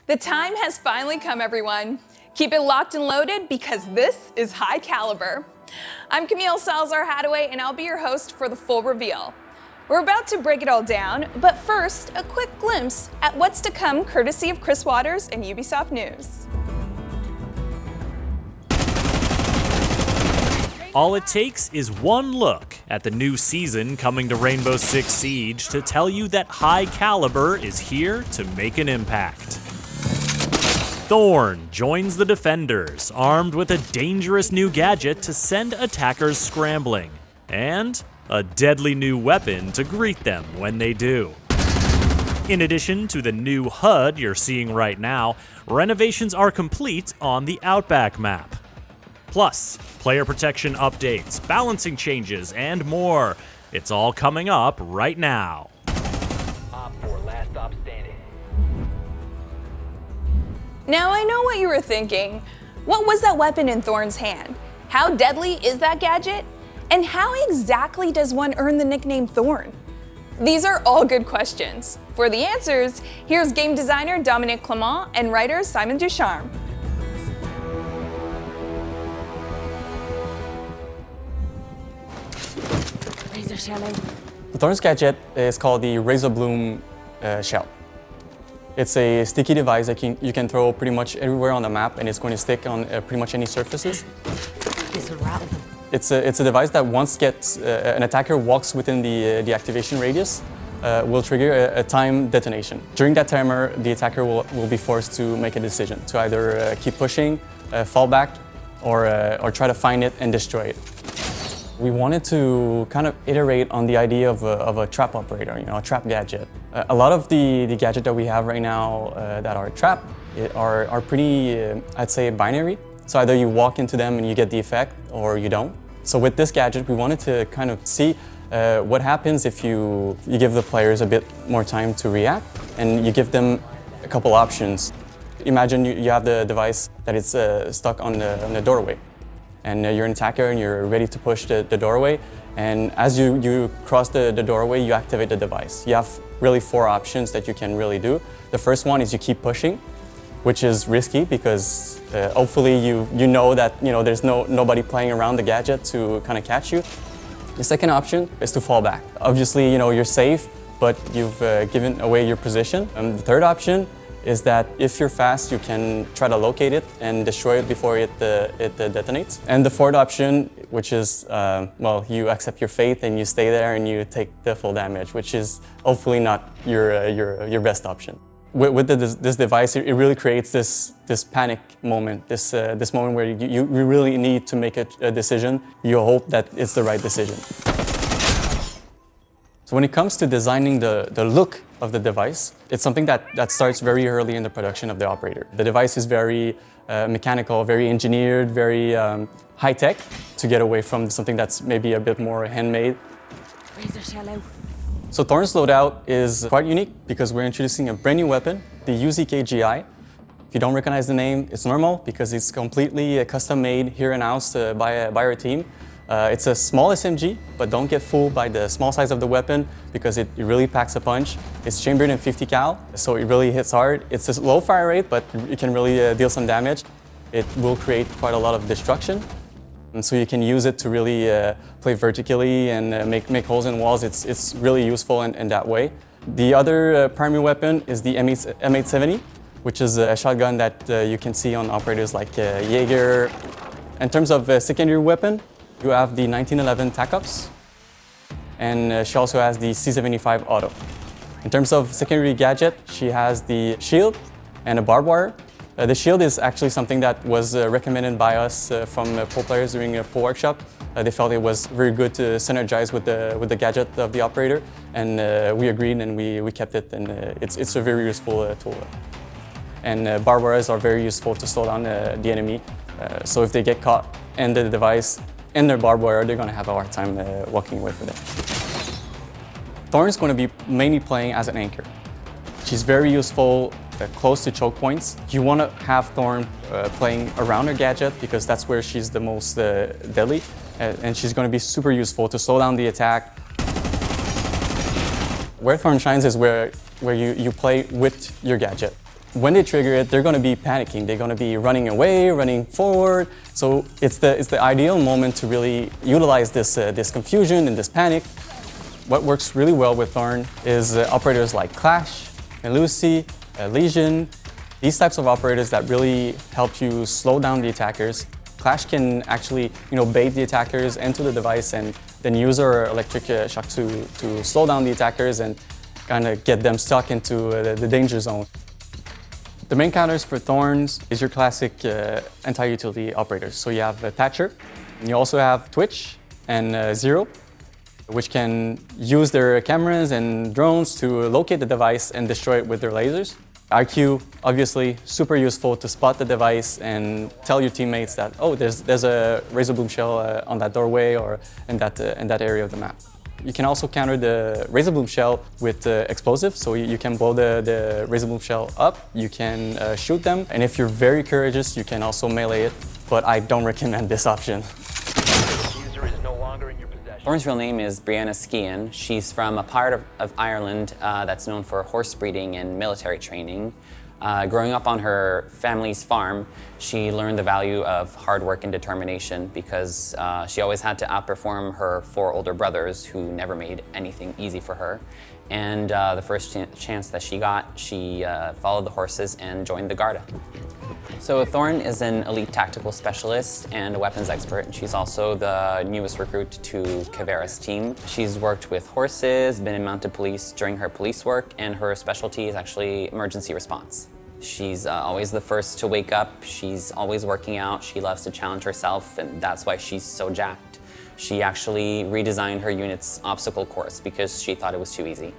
The time has finally come, everyone. Keep it locked and loaded because this is High Caliber. I'm Camille Salazar-Hadaway, and I'll be your host for the full reveal. We're about to break it all down, but first, a quick glimpse at what's to come courtesy of Chris Waters and Ubisoft News. All it takes is one look at the new season coming to Rainbow Six Siege to tell you that High Caliber is here to make an impact. Thorn joins the defenders, armed with a dangerous new gadget to send attackers scrambling, and a deadly new weapon to greet them when they do. In addition to the new HUD you're seeing right now, renovations are complete on the Outback map. Plus, player protection updates, balancing changes, and more. It's all coming up right now. Last stop standing. Now I know what you were thinking. What was that weapon in Thorn's hand? How deadly is that gadget? And how exactly does one earn the nickname Thorn? These are all good questions. For the answers, here's game designer Dominique Clement and writer Simon Ducharme. The Thorn's gadget is called the Razor Bloom shell. It's a sticky device that you can throw pretty much everywhere on the map, and it's going to stick on pretty much any surfaces. It's a device that once an attacker walks within the activation radius, will trigger a time detonation. During that timer, the attacker will be forced to make a decision to either keep pushing, fall back, or try to find it and destroy it. We wanted to kind of iterate on the idea of a trap operator, a trap gadget. A lot of the gadgets that we have right now that are trap are pretty, I'd say, binary. So either you walk into them and you get the effect, or you don't. So with this gadget, we wanted to kind of see what happens if you give the players a bit more time to react, and you give them a couple options. Imagine you have the device that is stuck on the doorway. And you're an attacker and you're ready to push the doorway. And as you cross the doorway, you activate the device. You have really 4 options that you can really do. The first one is you keep pushing, which is risky because hopefully you know that there's nobody playing around the gadget to kind of catch you. The second option is to fall back. Obviously, you're safe, but you've given away your position. The third option is that if you're fast, you can try to locate it and destroy it before it detonates. And the fourth option, which is, you accept your fate and you stay there and you take the full damage, which is hopefully not your best option. With this device, it really creates this panic moment, this moment where you really need to make a decision. You hope that it's the right decision. So when it comes to designing the look of the device, it's something that starts very early in the production of the operator. The device is very mechanical, very engineered, very high-tech to get away from something that's maybe a bit more handmade. So Thorn's loadout is quite unique because we're introducing a brand new weapon, the UZKGI. If you don't recognize the name, it's normal because it's completely custom-made here in-house by our team. It's a small SMG, but don't get fooled by the small size of the weapon because it really packs a punch. It's chambered in 50 cal, so it really hits hard. It's a low fire rate, but it can really deal some damage. It will create quite a lot of destruction. And so you can use it to really play vertically and make holes in walls. It's really useful in that way. The other primary weapon is the M870, which is a shotgun that you can see on operators like Jaeger. In terms of secondary weapon, you have the 1911 TACOPS, and she also has the C75 Auto. In terms of secondary gadget, she has the shield and a barbed wire. The shield is actually something that was recommended by us from pro players during a pro workshop. They felt it was very good to synergize with the gadget of the operator, and we agreed and we kept it, and it's a very useful tool. And barbed wires are very useful to slow down the enemy. So if they get caught in the device and their barbed wire, they're going to have a hard time walking away from it. Thorn's going to be mainly playing as an anchor. She's very useful close to choke points. You want to have Thorn playing around her gadget because that's where she's the most deadly, and she's going to be super useful to slow down the attack. Where Thorn shines is where you play with your gadget. when they trigger it, they're going to be panicking. They're going to be running away, running forward. So it's the ideal moment to really utilize this confusion and this panic. What works really well with Thorn is operators like Clash, Lucy, Legion. These types of operators that really help you slow down the attackers. Clash can actually, bait the attackers into the device and then use our electric shock to slow down the attackers and kind of get them stuck into the danger zone. The main counters for Thorns is your classic anti-utility operators. So you have Thatcher, and you also have Twitch and Zero, which can use their cameras and drones to locate the device and destroy it with their lasers. IQ, obviously, super useful to spot the device and tell your teammates that, oh, there's a razor bloom shell on that doorway or in that area of the map. You can also counter the razor bloom shell with explosives, so you can blow the razor bloom shell up, you can shoot them, and if you're very courageous, you can also melee it, but I don't recommend this option. User is no longer in your possession. Thorne's real name is Brianna Skean. She's from a part of Ireland that's known for horse breeding and military training. Growing up on her family's farm, she learned the value of hard work and determination because she always had to outperform her 4 older brothers who never made anything easy for her. And the first chance that she got, she followed the horses and joined the Garda. So Thorn is an elite tactical specialist and a weapons expert, and she's also the newest recruit to Cavera's team. She's worked with horses, been in mounted police during her police work, and her specialty is actually emergency response. She's always the first to wake up, she's always working out, she loves to challenge herself, and that's why she's so jacked. She actually redesigned her unit's obstacle course because she thought it was too easy.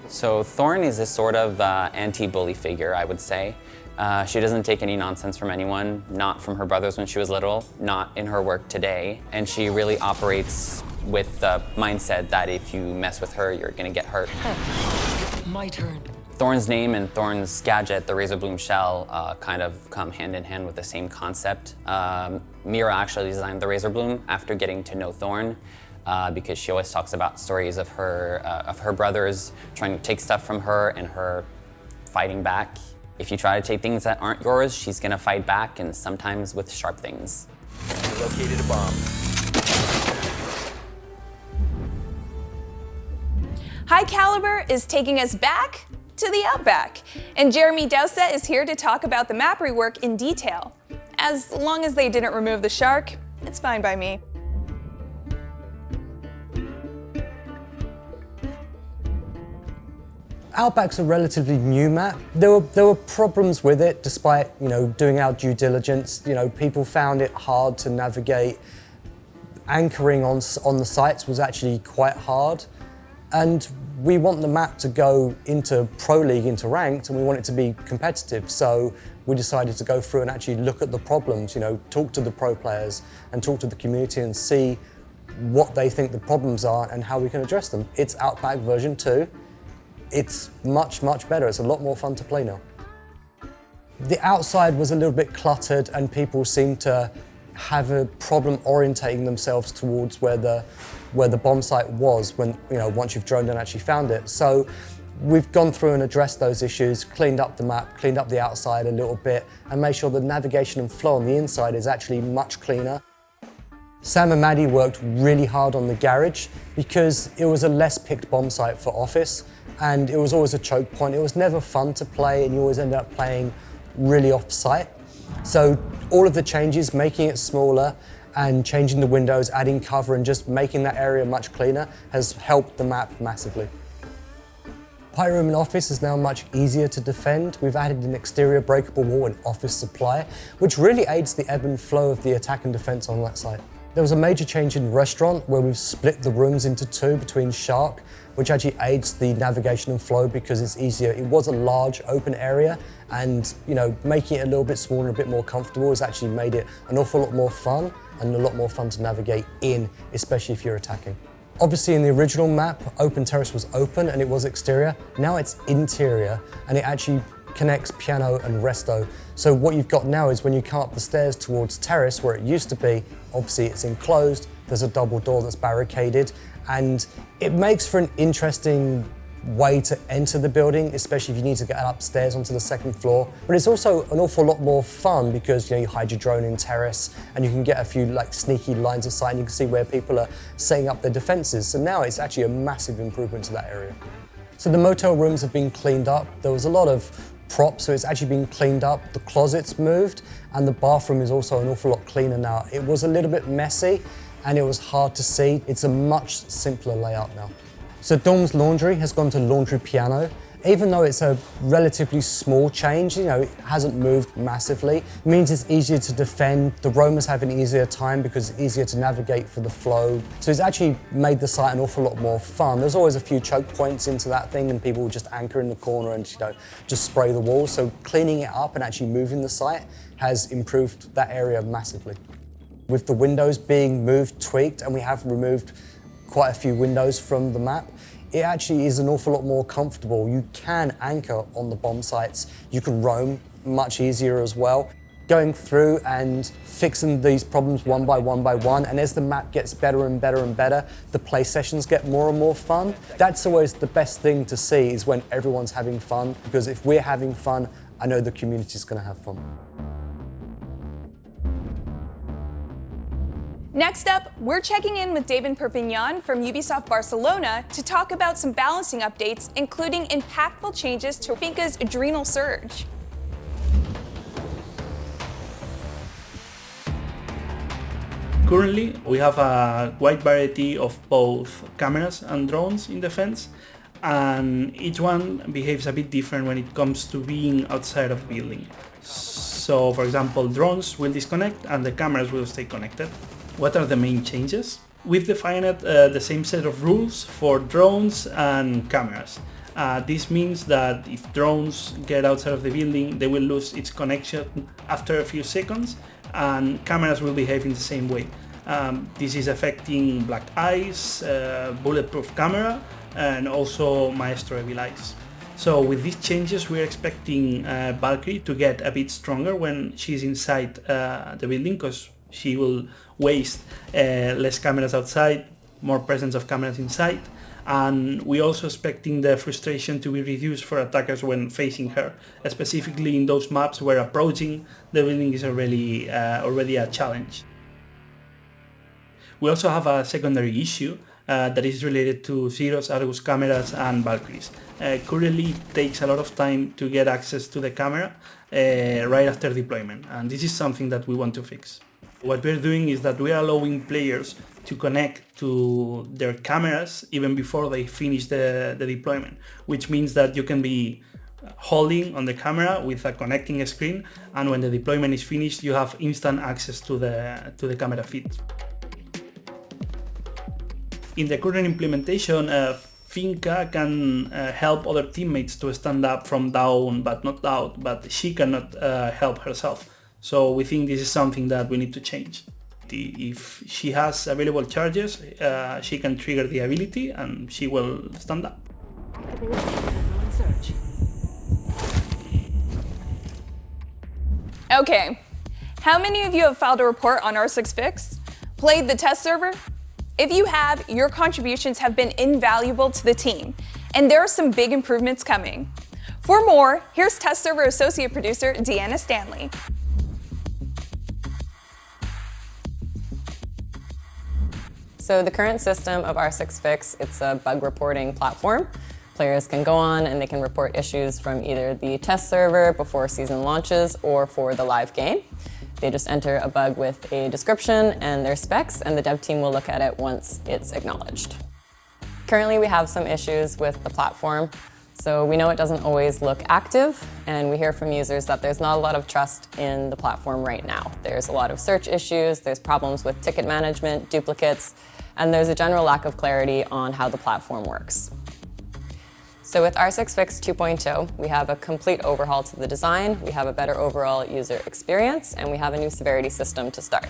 So Thorn is a sort of anti-bully figure, I would say. She doesn't take any nonsense from anyone, not from her brothers when she was little, not in her work today, and she really operates with the mindset that if you mess with her, you're gonna get hurt. My turn. Thorn's name and Thorn's gadget, the razor bloom shell, kind of come hand in hand with the same concept. Mira actually designed the razor bloom after getting to know Thorn, because she always talks about stories of her brothers trying to take stuff from her and her fighting back. If you try to take things that aren't yours, she's gonna fight back, and sometimes with sharp things. You located a bomb. High Calibre is taking us back to the Outback, and Jeremy Doucet is here to talk about the map rework in detail. As long as they didn't remove the shark, it's fine by me. Outback's a relatively new map. There were problems with it, despite doing our due diligence. People found it hard to navigate. Anchoring on the sites was actually quite hard, and we want the map to go into Pro League, into ranked, and we want it to be competitive. So we decided to go through and actually look at the problems. Talk to the pro players and talk to the community and see what they think the problems are and how we can address them. It's Outback version 2. It's much, much better. It's a lot more fun to play now. The outside was a little bit cluttered and people seemed to have a problem orientating themselves towards where the bomb site was when, once you've droned and actually found it. So we've gone through and addressed those issues, cleaned up the map, cleaned up the outside a little bit, and made sure the navigation and flow on the inside is actually much cleaner. Sam and Maddie worked really hard on the garage because it was a less picked bomb site for office, and it was always a choke point. It was never fun to play, and you always ended up playing really off-site. So all of the changes, making it smaller and changing the windows, adding cover, and just making that area much cleaner has helped the map massively. Pirate Room and Office is now much easier to defend. We've added an exterior breakable wall and office supply, which really aids the ebb and flow of the attack and defense on that site. There was a major change in restaurant where we've split the rooms into 2 between Shark, which actually aids the navigation and flow because it's easier. It was a large open area, and making it a little bit smaller and a bit more comfortable has actually made it an awful lot more fun and a lot more fun to navigate in, especially if you're attacking. Obviously in the original map, open terrace was open and it was exterior. Now it's interior and it actually connects piano and resto. So what you've got now is when you come up the stairs towards terrace where it used to be, obviously it's enclosed, there's a double door that's barricaded, and it makes for an interesting way to enter the building, especially if you need to get upstairs onto the second floor. But it's also an awful lot more fun because you hide your drone in terrace and you can get a few sneaky lines of sight and you can see where people are setting up their defenses. So now it's actually a massive improvement to that area. So the motel rooms have been cleaned up. There was a lot of props, so it's actually been cleaned up. The closet's moved and the bathroom is also an awful lot cleaner now. It was a little bit messy and it was hard to see. It's a much simpler layout now. So Dom's laundry has gone to laundry piano. Even though it's a relatively small change, it hasn't moved massively. It means it's easier to defend. The roamers have an easier time because it's easier to navigate for the flow. So it's actually made the site an awful lot more fun. There's always a few choke points into that thing and people will just anchor in the corner and just spray the walls. So cleaning it up and actually moving the site has improved that area massively. With the windows being moved, tweaked, and we have removed quite a few windows from the map, it actually is an awful lot more comfortable. You can anchor on the bomb sites. You can roam much easier as well. Going through and fixing these problems one by one, and as the map gets better and better and better, the play sessions get more and more fun. That's always the best thing to see, is when everyone's having fun, because if we're having fun, I know the community's gonna have fun. Next up, we're checking in with David Perpignan from Ubisoft Barcelona to talk about some balancing updates, including impactful changes to Finca's Adrenal Surge. Currently, we have a wide variety of both cameras and drones in defense, and each one behaves a bit different when it comes to being outside of the building. So, for example, drones will disconnect and the cameras will stay connected. What are the main changes? We've defined the same set of rules for drones and cameras. This means that if drones get outside of the building, they will lose its connection after a few seconds, and cameras will behave in the same way. This is affecting Black Eyes, Bulletproof Camera, and also Maestro Evil Eyes. So with these changes, we're expecting Valkyrie to get a bit stronger when she's inside the building, because she will waste less cameras outside, more presence of cameras inside, and we're also expecting the frustration to be reduced for attackers when facing her, specifically in those maps where approaching the building is already a challenge. We also have a secondary issue that is related to Zeros, Argus cameras and Valkyries. Currently it takes a lot of time to get access to the camera right after deployment, and this is something that we want to fix. What we're doing is that we're allowing players to connect to their cameras even before they finish the deployment, which means that you can be holding on the camera with a connecting screen, and when the deployment is finished, you have instant access to the camera feed. In the current implementation, Finca can help other teammates to stand up from down but not out, but she cannot help herself. So we think this is something that we need to change. If she has available charges, she can trigger the ability and she will stand up. Okay, how many of you have filed a report on R6Fix? Played the test server? If you have, your contributions have been invaluable to the team, and there are some big improvements coming. For more, here's test server associate producer Deanna Stanley. So the current system of R6Fix, it's a bug reporting platform. Players can go on and they can report issues from either the test server before season launches or for the live game. They just enter a bug with a description and their specs, and the dev team will look at it once it's acknowledged. Currently, we have some issues with the platform. So we know it doesn't always look active, and we hear from users that there's not a lot of trust in the platform right now. There's a lot of search issues, there's problems with ticket management, duplicates, and there's a general lack of clarity on how the platform works. So with R6Fix 2.0, we have a complete overhaul to the design, we have a better overall user experience, and we have a new severity system to start.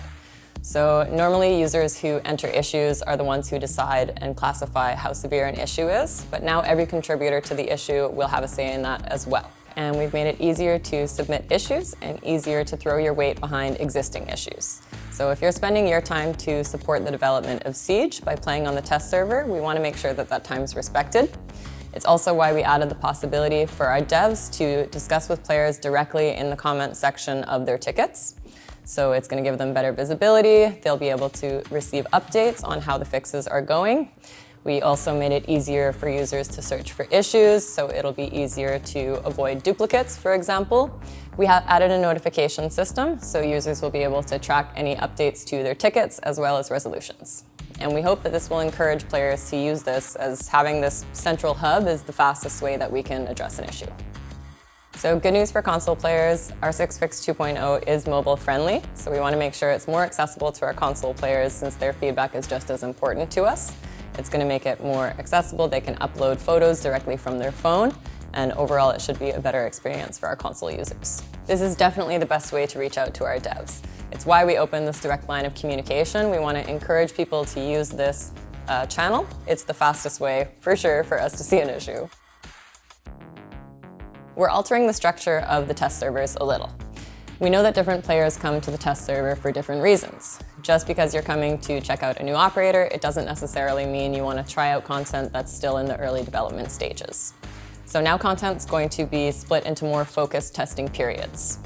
So normally users who enter issues are the ones who decide and classify how severe an issue is, but now every contributor to the issue will have a say in that as well. And we've made it easier to submit issues and easier to throw your weight behind existing issues. So if you're spending your time to support the development of Siege by playing on the test server, we want to make sure that that time is respected. It's also why we added the possibility for our devs to discuss with players directly in the comment section of their tickets. So it's going to give them better visibility. They'll be able to receive updates on how the fixes are going. We also made it easier for users to search for issues, so it'll be easier to avoid duplicates, for example. We have added a notification system, so users will be able to track any updates to their tickets as well as resolutions. And we hope that this will encourage players to use this, as having this central hub is the fastest way that we can address an issue. So good news for console players, our 6fix 2.0 is mobile friendly, so we want to make sure it's more accessible to our console players since their feedback is just as important to us. It's going to make it more accessible. They can upload photos directly from their phone, and overall it should be a better experience for our console users. This is definitely the best way to reach out to our devs. It's why we opened this direct line of communication. We want to encourage people to use this channel. It's the fastest way, for sure, for us to see an issue. We're altering the structure of the test servers a little. We know that different players come to the test server for different reasons. Just because you're coming to check out a new operator, it doesn't necessarily mean you want to try out content that's still in the early development stages. So now content's going to be split into more focused testing periods.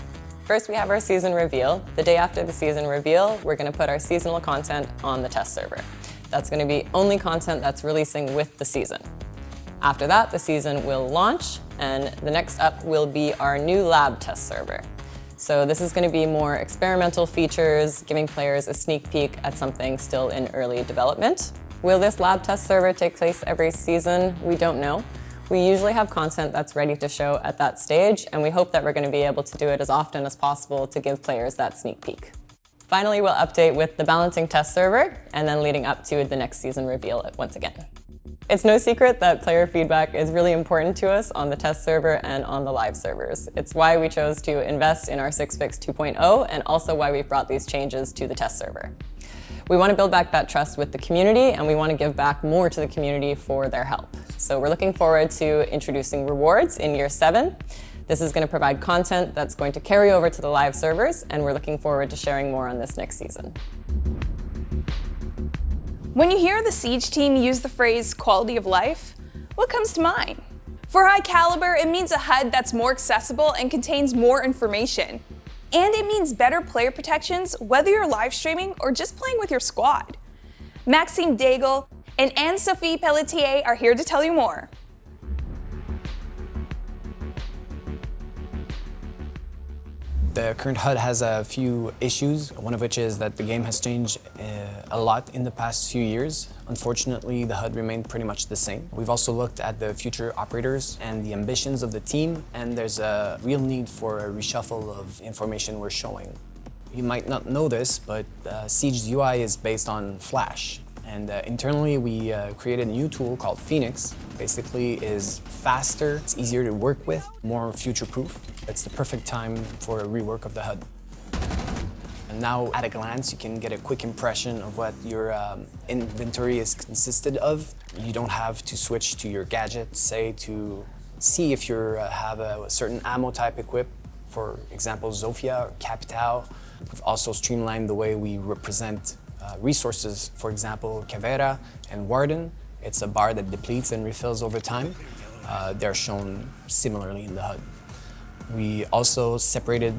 First, we have our season reveal. The day after the season reveal, we're going to put our seasonal content on the test server. That's going to be only content that's releasing with the season. After that, the season will launch, and the next up will be our new lab test server. So this is going to be more experimental features, giving players a sneak peek at something still in early development. Will this lab test server take place every season? We don't know. We usually have content that's ready to show at that stage, and we hope that we're going to be able to do it as often as possible to give players that sneak peek. Finally, we'll update with the balancing test server, and then leading up to the next season reveal once again. It's no secret that player feedback is really important to us on the test server and on the live servers. It's why we chose to invest in our 6fix 2.0 and also why we've brought these changes to the test server. We want to build back that trust with the community, and we want to give back more to the community for their help. So we're looking forward to introducing rewards in year 7. This is going to provide content that's going to carry over to the live servers, and we're looking forward to sharing more on this next season. When you hear the Siege team use the phrase quality of life, what comes to mind? For High Caliber, it means a HUD that's more accessible and contains more information. And it means better player protections, whether you're live streaming or just playing with your squad. Maxime Daigle and Anne-Sophie Pelletier are here to tell you more. The current HUD has a few issues, one of which is that the game has changed a lot in the past few years. Unfortunately, the HUD remained pretty much the same. We've also looked at the future operators and the ambitions of the team, and there's a real need for a reshuffle of information we're showing. You might not know this, but Siege's UI is based on Flash. And internally, we created a new tool called Phoenix. Basically, is faster, it's easier to work with, more future-proof. It's the perfect time for a rework of the HUD. And now, at a glance, you can get a quick impression of what your inventory is consisted of. You don't have to switch to your gadget, say, to see if you have a certain ammo type equipped. For example, Zofia or Capital. We've also streamlined the way we represent resources. For example, Cavera and Warden. It's a bar that depletes and refills over time. They're shown similarly in the HUD. We also separated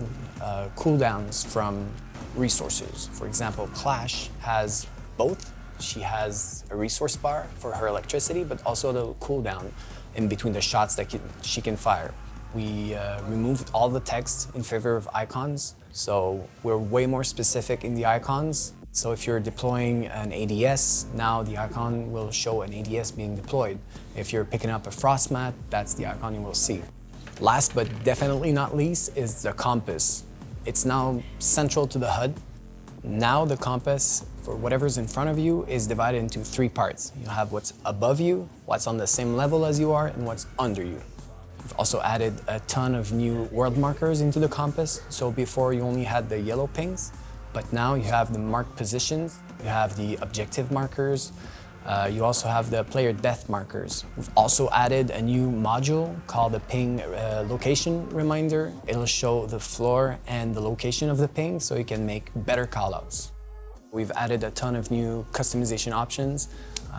cooldowns from resources. For example, Clash has both. She has a resource bar for her electricity, but also the cooldown in between the shots that she can fire. We removed all the text in favor of icons, so we're way more specific in the icons. So if you're deploying an ADS, now the icon will show an ADS being deployed. If you're picking up a frost mat, that's the icon you will see. Last but definitely not least is the compass. It's now central to the HUD. Now the compass, for whatever's in front of you, is divided into 3 parts. You have what's above you, what's on the same level as you are, and what's under you. We've also added a ton of new world markers into the compass. So before you only had the yellow pings, but now you have the marked positions, you have the objective markers, you also have the player death markers. We've also added a new module called the ping location reminder. It'll show the floor and the location of the ping so you can make better callouts. We've added a ton of new customization options.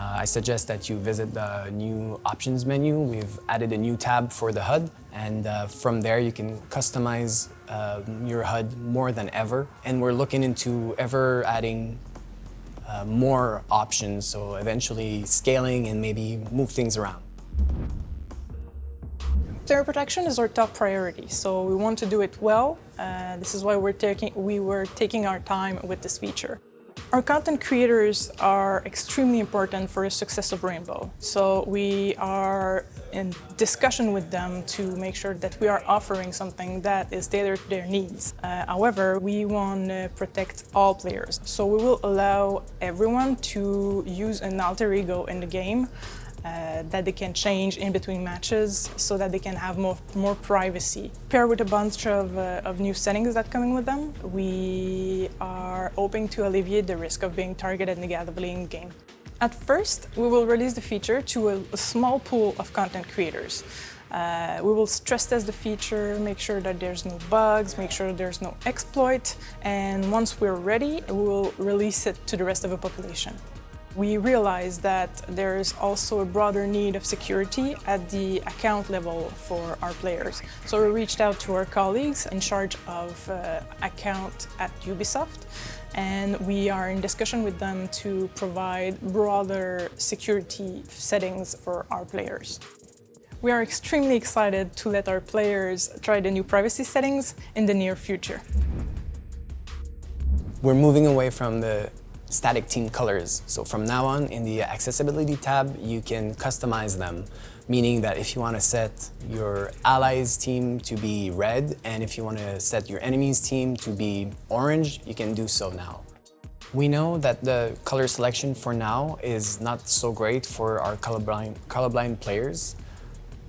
I suggest that you visit the new options menu. We've added a new tab for the HUD, and from there you can customize your HUD more than ever. And we're looking into ever adding more options, so eventually scaling and maybe move things around. Player protection is our top priority, so we want to do it well. This is why we were taking our time with this feature. Our content creators are extremely important for the success of Rainbow, so we are in discussion with them to make sure that we are offering something that is tailored to their needs. However, we want to protect all players, so we will allow everyone to use an alter ego in the game that they can change in between matches so that they can have more privacy. Paired with a bunch of new settings that coming with them, we are hoping to alleviate the risk of being targeted negatively in game. At first, we will release the feature to a small pool of content creators. We will stress test the feature, make sure that there's no bugs, make sure there's no exploit, and once we're ready, we will release it to the rest of the population. We realized that there is also a broader need of security at the account level for our players. So we reached out to our colleagues in charge of account at Ubisoft, and we are in discussion with them to provide broader security settings for our players. We are extremely excited to let our players try the new privacy settings in the near future. We're moving away from the static team colors. So from now on, in the accessibility tab, you can customize them, meaning that if you want to set your allies team to be red, and if you want to set your enemies team to be orange, you can do so now. We know that the color selection for now is not so great for our colorblind players,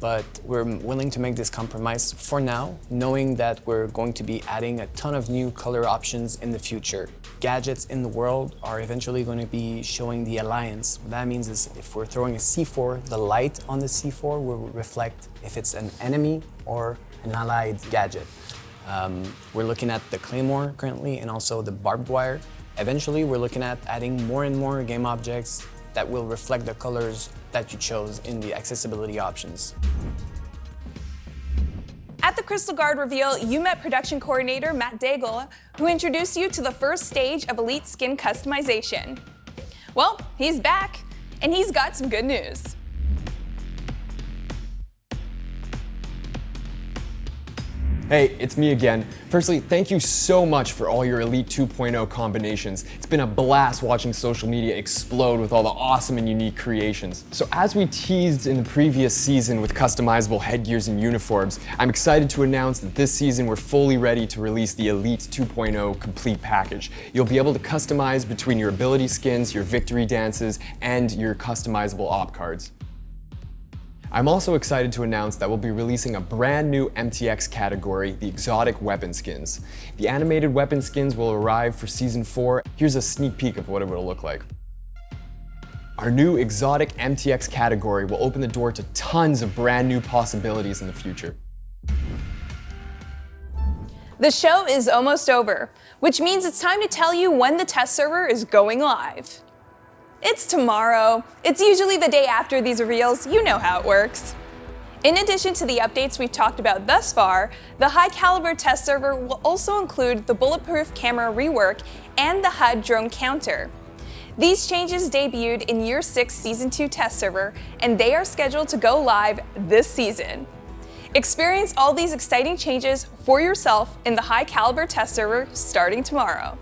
but we're willing to make this compromise for now, knowing that we're going to be adding a ton of new color options in the future. Gadgets in the world are eventually going to be showing the alliance. What that means is if we're throwing a C4, the light on the C4 will reflect if it's an enemy or an allied gadget. We're looking at the Claymore currently and also the barbed wire. Eventually, we're looking at adding more and more game objects that will reflect the colors that you chose in the accessibility options. At the Crystal Guard reveal, you met production coordinator Matt Daigle, who introduced you to the first stage of Elite skin customization. Well, he's back, and he's got some good news. Hey, it's me again. Firstly, thank you so much for all your Elite 2.0 combinations. It's been a blast watching social media explode with all the awesome and unique creations. So as we teased in the previous season with customizable headgears and uniforms, I'm excited to announce that this season we're fully ready to release the Elite 2.0 complete package. You'll be able to customize between your ability skins, your victory dances, and your customizable op cards. I'm also excited to announce that we'll be releasing a brand new MTX category, the exotic weapon skins. The animated weapon skins will arrive for Season 4. Here's a sneak peek of what it will look like. Our new exotic MTX category will open the door to tons of brand new possibilities in the future. The show is almost over, which means it's time to tell you when the test server is going live. It's tomorrow. It's usually the day after these reveals. You know how it works. In addition to the updates we've talked about thus far, the high caliber test server will also include the bulletproof camera rework and the HUD drone counter. These changes debuted in Year 6 Season 2 test server, and they are scheduled to go live this season. Experience all these exciting changes for yourself in the high caliber test server starting tomorrow.